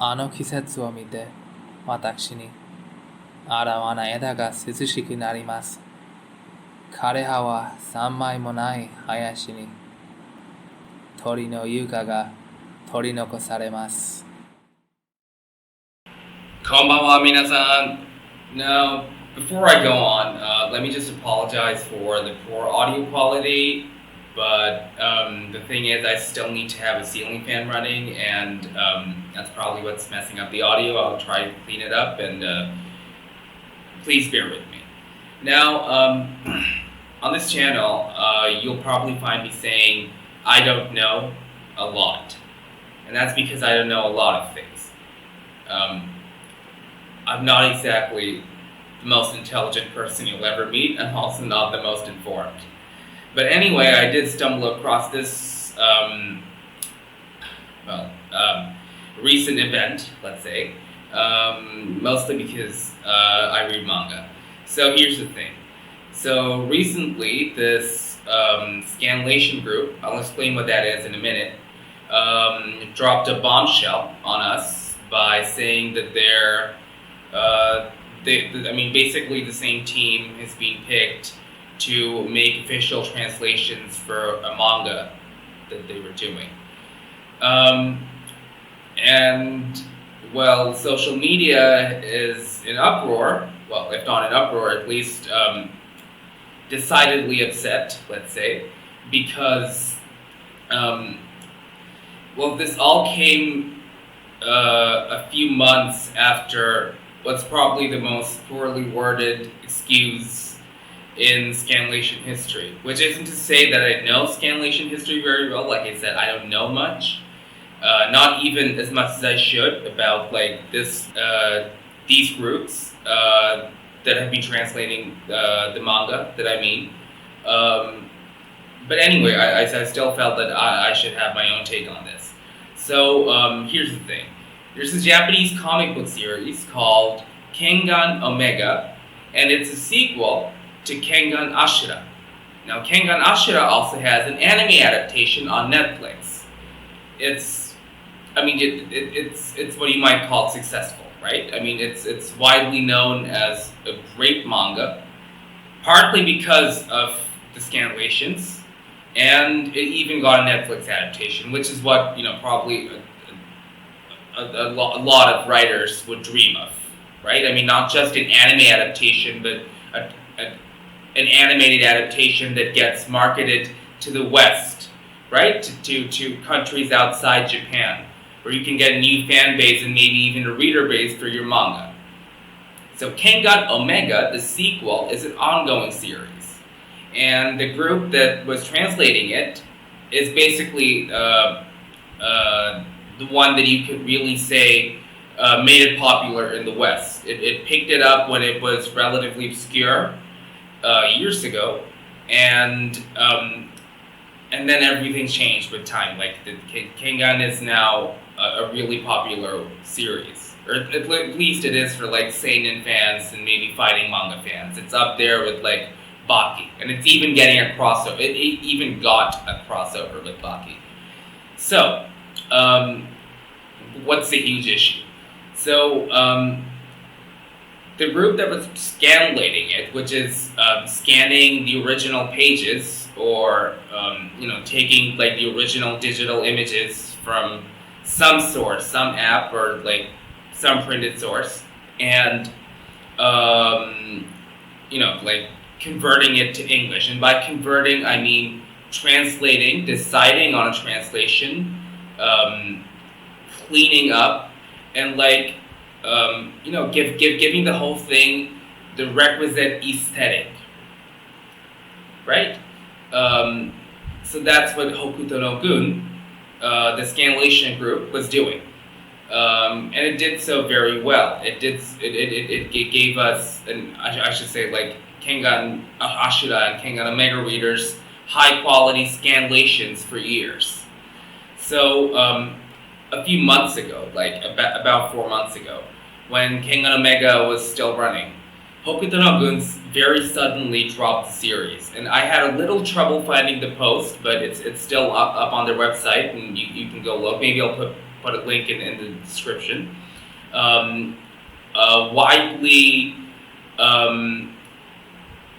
あの季節を見て、私に、洗わない枝が涼しくなります。枯葉は三枚もない林に、鳥の優香が取り残されます。Konbanwa, minasan. Now, before I go on, let me just apologize for the poor audio quality. But the thing is, I still need to have a ceiling fan running, and that's probably what's messing up the audio. I'll try to clean it up, and please bear with me. Now, on this channel, you'll probably find me saying, I don't know a lot. And that's because I don't know a lot of things. I'm not exactly the most intelligent person you'll ever meet. I'm also not the most informed. But anyway, I did stumble across this, recent event, let's say, mostly because I read manga. So here's the thing. So recently, this scanlation group, I'll explain what that is in a minute, dropped a bombshell on us by saying that basically the same team has been picked to make official translations for a manga that they were doing. Social media is in uproar, well, if not in uproar, at least decidedly upset, let's say, because, this all came a few months after what's probably the most poorly worded excuse in scanlation history, which isn't to say that I know scanlation history very well. Like I said, I don't know much, not even as much as I should about these groups that have been translating the manga that I mean. But anyway, I still felt that I should have my own take on this. So here's the thing. There's this Japanese comic book series called Kengan Omega, and it's a sequel to Kengan Ashura. Now, Kengan Ashura also has an anime adaptation on Netflix. It's what you might call successful, right? I mean, it's widely known as a great manga, partly because of the scanlations, and it even got a Netflix adaptation, which is what probably a lot of writers would dream of, right? I mean, not just an anime adaptation, but an animated adaptation that gets marketed to the West, right? To countries outside Japan, where you can get a new fan base and maybe even a reader base for your manga. So Kengan Omega, the sequel, is an ongoing series. And the group that was translating it is basically the one that you could really say made it popular in the West. It picked it up when it was relatively obscure years ago, and then everything changed with time. Like the Kengan is now a really popular series, or at least it is for like seinen fans and maybe fighting manga fans. It's up there with like Baki, and it's even getting a crossover. It even got a crossover with Baki. So, what's the huge issue? So, the group that was scanlating it, which is scanning the original pages, or taking like the original digital images from some source, some app, or like some printed source, and converting it to English. And by converting, I mean translating, deciding on a translation, cleaning up, and giving the whole thing the requisite aesthetic, right? So that's what Hokuto no Gun, the scanlation group, was doing, and it did so very well. It gave us, I should say, like Kengan Ashura and Kengan Omega readers, high quality scanlations for years. So a few months ago, like about 4 months ago, when Kengan Omega was still running, Hokuto no Gun very suddenly dropped the series, and I had a little trouble finding the post, but it's still up on their website, and you can go look. Maybe I'll put put a link in the description. Widely,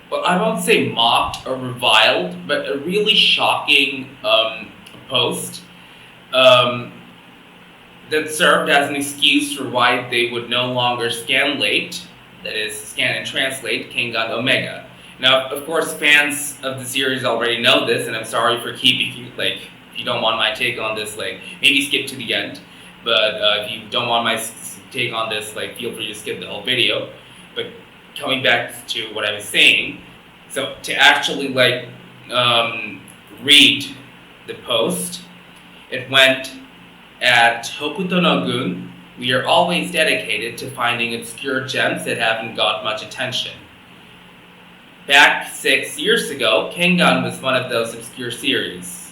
well, I won't say mocked or reviled, but a really shocking post that served as an excuse for why they would no longer scanlate, that is, scan and translate, Kengan Omega. Now, of course, fans of the series already know this, and I'm sorry for keeping you, if you don't want my take on this, maybe skip to the end. But if you don't want my take on this, feel free to skip the whole video. But coming back to what I was saying, so to actually, read the post, it went at Hokuto no Gun, we are always dedicated to finding obscure gems that haven't got much attention. Back 6 years ago, Kengan was one of those obscure series.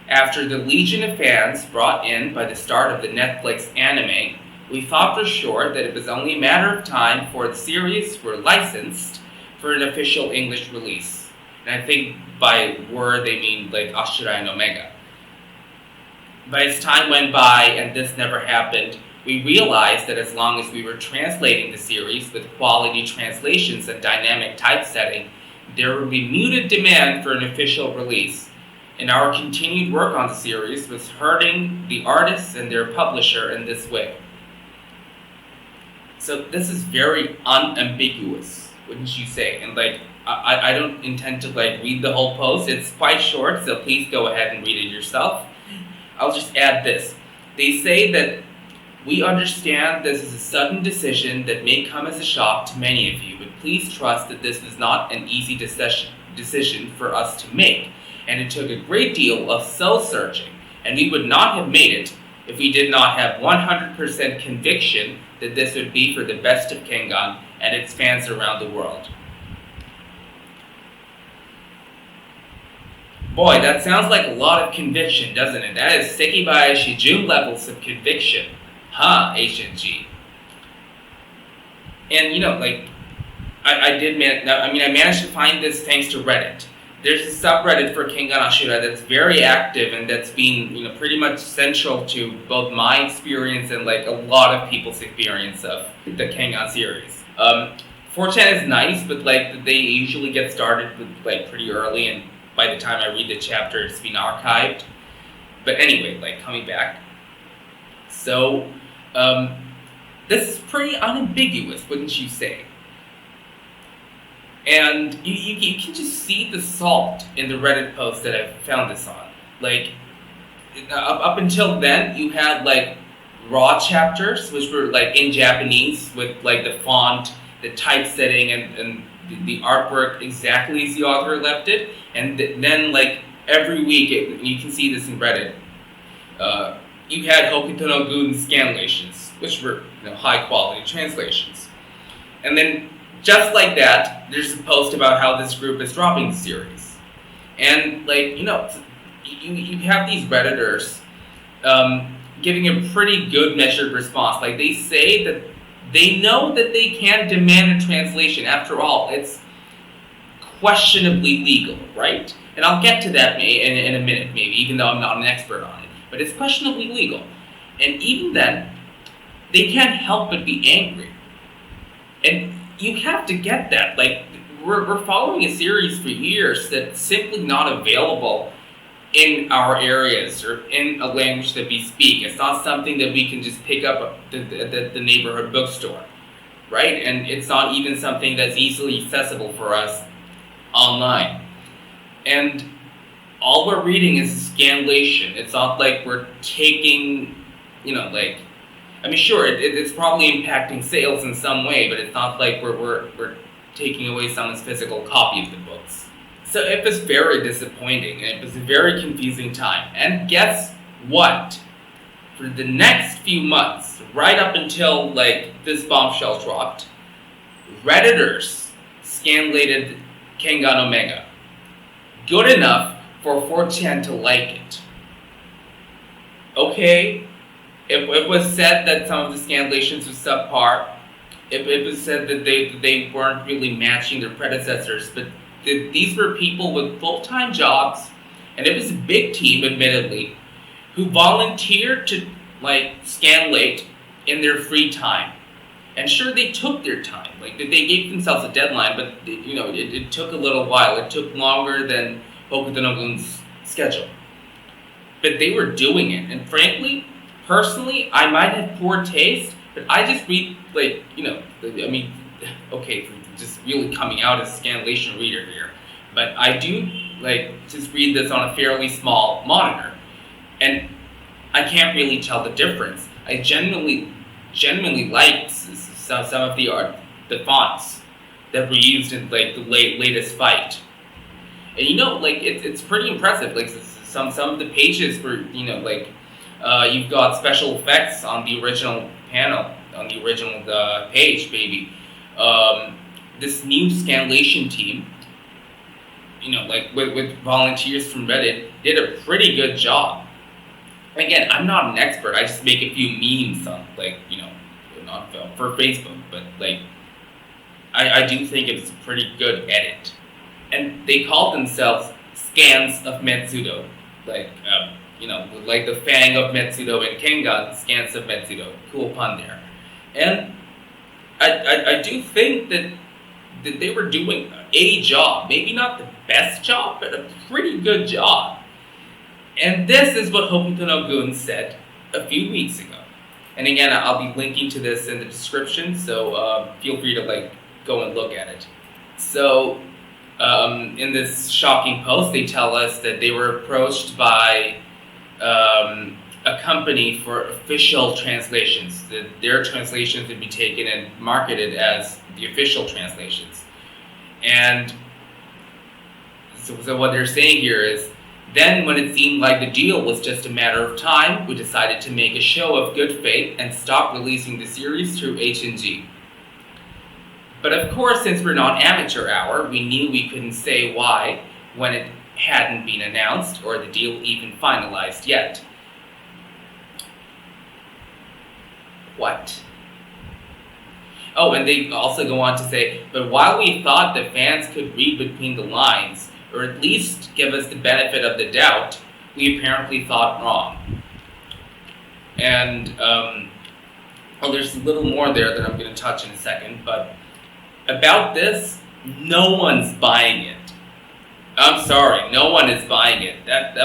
After the legion of fans brought in by the start of the Netflix anime, we thought for sure that it was only a matter of time for the series were licensed for an official English release. And I think by were they mean Ashura and Omega. But as time went by and this never happened, we realized that as long as we were translating the series with quality translations and dynamic typesetting, there would be muted demand for an official release. And our continued work on the series was hurting the artists and their publisher in this way. So this is very unambiguous, wouldn't you say? And I don't intend to read the whole post. It's quite short, so please go ahead and read it yourself. I'll just add this. They say that we understand this is a sudden decision that may come as a shock to many of you, but please trust that this was not an easy decision for us to make, and it took a great deal of soul-searching, and we would not have made it if we did not have 100% conviction that this would be for the best of Kengan and its fans around the world. Boy, that sounds like a lot of conviction, doesn't it? That is Sekibai Shijun levels of conviction. Huh, HNG. And, I managed to find this thanks to Reddit. There's a subreddit for Kengan Ashura that's very active and that's been, pretty much central to both my experience and, a lot of people's experience of the Kengan series. 4chan is nice, but, they usually get started with, pretty early, and by the time I read the chapter, it's been archived. But anyway, coming back. So, this is pretty unambiguous, wouldn't you say? And you can just see the salt in the Reddit post that I found this on. Up until then, you had, raw chapters, which were, in Japanese, with, the font, the typesetting, and the artwork exactly as the author left it. And then, every week, you can see this in Reddit, you had Hokuto no Gun scanlations, which were high-quality translations. And then, just like that, there's a post about how this group is dropping the series. And, you have these Redditors giving a pretty good measured response. They say that they know that they can't demand a translation. After all, it's questionably legal, right? And I'll get to that in a minute, maybe, even though I'm not an expert on it. But it's questionably legal. And even then, they can't help but be angry. And you have to get that. We're following a series for years that's simply not available in our areas or in a language that we speak. It's not something that we can just pick up at the neighborhood bookstore, right? And it's not even something that's easily accessible for us online. And all we're reading is scanlation. It's not like we're taking, sure, it's probably impacting sales in some way, but it's not like we're taking away someone's physical copy of the books. So it was very disappointing, and it was a very confusing time. And guess what? For the next few months, right up until this bombshell dropped, Redditors scanlated Kengan Omega. Good enough for 4chan to like it. Okay, it was said that some of the scanlations were subpar. It was said that they weren't really matching their predecessors, but these were people with full-time jobs, and it was a big team, admittedly, who volunteered to scanlate in their free time. And sure, they took their time. They gave themselves a deadline, but it took a little while. It took longer than Hokuto no Gun's schedule. But they were doing it, and frankly, personally, I might have poor taste, but I just read okay, just really coming out as a scanlation reader here, but I do just read this on a fairly small monitor, and I can't really tell the difference. I genuinely liked some of the fonts that were used in the latest fight, and it's pretty impressive. Some of the pages were you've got special effects on the original panel, on the original page, maybe. This new scanlation team, with volunteers from Reddit, did a pretty good job. Again, I'm not an expert. I just make a few memes on not for Facebook, but I do think it's a pretty good edit. And they called themselves Scans of Metsudo, like the Fang of Metsudo and Kengan, Scans of Metsudo. Cool pun there. And I do think that they were doing a job, maybe not the best job, but a pretty good job. And this is what Hokuto no Gun said a few weeks ago. And again, I'll be linking to this in the description, so feel free to go and look at it. So in this shocking post, they tell us that they were approached by a company for official translations, that their translations would be taken and marketed as the official translations. And so what they're saying here is, then when it seemed like the deal was just a matter of time, we decided to make a show of good faith and stop releasing the series through H&G. But of course, since we're not amateur hour, we knew we couldn't say why when it hadn't been announced or the deal even finalized yet. What? Oh, and they also go on to say, but while we thought the fans could read between the lines, or at least give us the benefit of the doubt, we apparently thought wrong. And, there's a little more there that I'm going to touch in a second, but about this, no one's buying it. I'm sorry, no one is buying it. That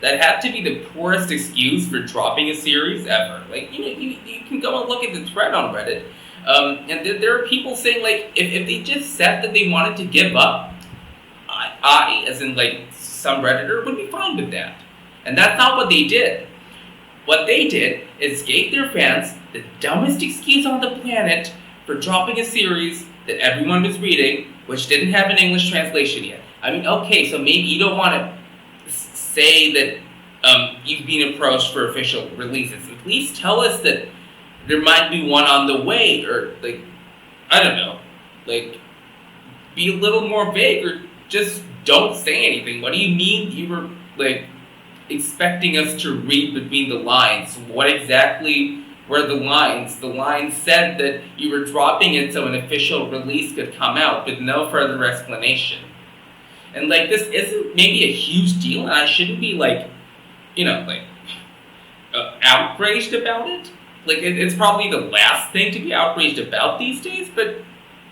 had to be the poorest excuse for dropping a series ever. You can go and look at the thread on Reddit, and there are people saying, if they just said that they wanted to give up, I as in, some Redditor, would be fine with that. And that's not what they did. What they did is gave their fans the dumbest excuse on the planet for dropping a series that everyone was reading, which didn't have an English translation yet. I mean, okay, so maybe you don't want to say that you've been approached for official releases. At least tell us that there might be one on the way, or I don't know, be a little more vague, or just don't say anything. What do you mean you were expecting us to read between the lines? What exactly were the lines? The lines said that you were dropping it so an official release could come out, with no further explanation. And this isn't maybe a huge deal, and I shouldn't be outraged about it. It's probably the last thing to be outraged about these days, but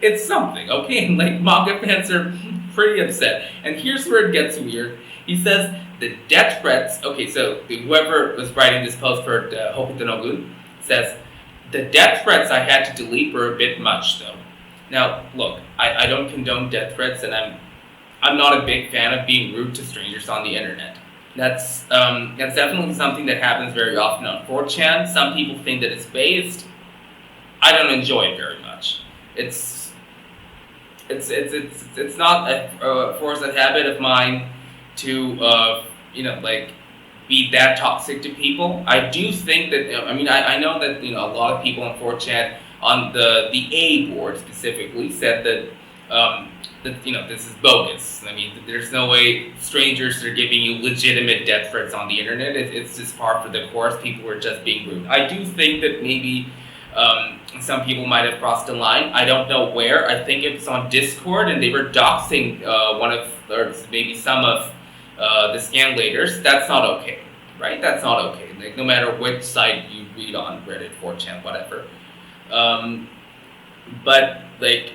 it's something, okay? Manga fans are pretty upset. And here's where it gets weird. He says the death threats, okay, so whoever was writing this post for Hokuto no Gun says, the death threats I had to delete were a bit much, though. Now, look, I don't condone death threats, and I'm not a big fan of being rude to strangers on the internet. That's definitely something that happens very often on 4chan. Some people think that it's based. I don't enjoy it very much. It's not a force of habit of mine to be that toxic to people. I do think that I know that a lot of people on 4chan on the A board specifically said that this is bogus. I mean, there's no way strangers are giving you legitimate death threats on the internet. It's just par for the course. People were just being rude. I do think that maybe some people might have crossed the line. I don't know where. I think it's on Discord, and they were doxing one of, or maybe some of the scanlators, that's not okay, right? That's not okay. Like, no matter which site you read on, Reddit, 4chan, whatever. But like,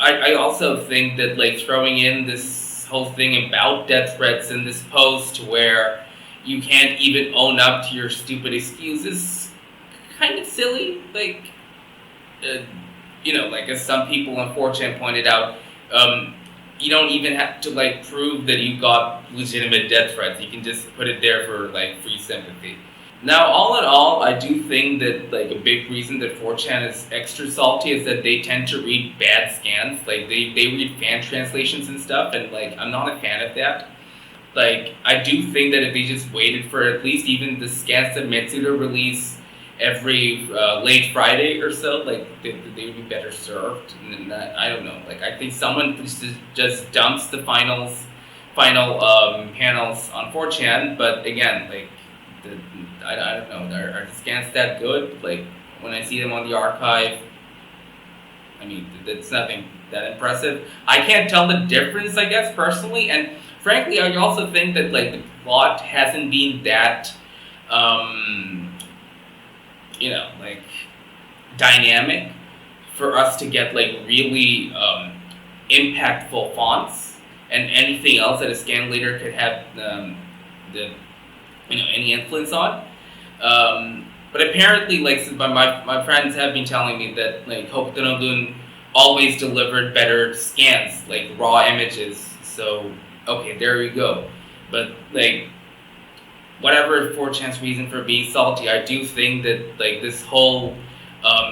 I also think that like throwing in this whole thing about death threats in this post where you can't even own up to your stupid excuses, kind of silly. Like, like as some people on 4chan pointed out, you don't even have to like prove that you got legitimate death threats. You can just put it there for like free sympathy. Now, all in all, I do think that like a big reason that 4chan is extra salty is that they tend to read bad scans. Like they read fan translations and stuff, and like I'm not a fan of that. Like, I do think that if they just waited for at least even the scans that Mitsuda release every late Friday or so, like they would be better served. And I don't know. Like, I think someone just dumps the final panels on 4chan. But again, like I don't know. Are the scans that good? Like, when I see them on the archive, I mean, it's nothing that impressive. I can't tell the difference, I guess, personally. And frankly, I also think that like the plot hasn't been that, like dynamic for us to get like really impactful fonts and anything else that a scanlator could have any influence on. But apparently, like my friends have been telling me that like Hokuto no Gun always delivered better scans, like raw images. So okay, there you go. But like, whatever 4chan's reason for being salty, I do think that like this whole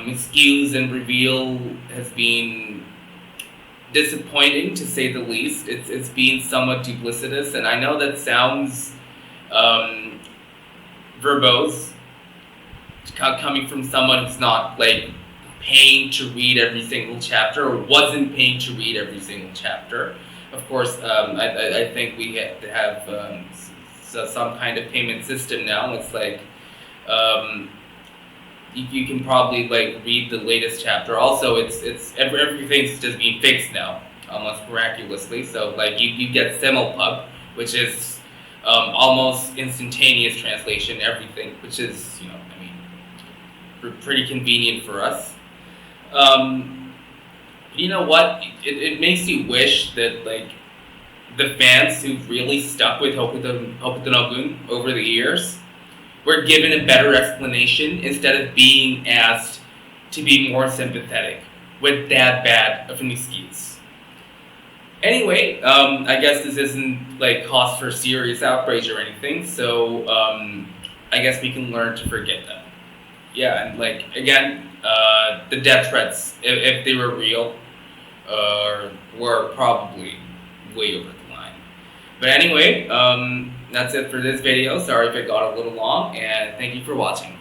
excuse and reveal has been disappointing, to say the least. It's been somewhat duplicitous, and I know that sounds verbose, coming from someone who's not like paying to read every single chapter, or wasn't paying to read every single chapter. Of course, I think we have to have some kind of payment system now. It's like you can probably like read the latest chapter. Also, everything's just being fixed now, almost miraculously. So like you get simulpub, which is almost instantaneous translation, everything, which is pretty convenient for us. You know what? It makes you wish that like the fans who really stuck with Hokuto no Gun over the years were given a better explanation instead of being asked to be more sympathetic with that bad of an excuse. Anyway, I guess this isn't like cause for serious outrage or anything, so I guess we can learn to forget them. Yeah, and like again, the death threats, if they were real, were probably way over the line. But anyway, that's it for this video. Sorry if it got a little long, and thank you for watching.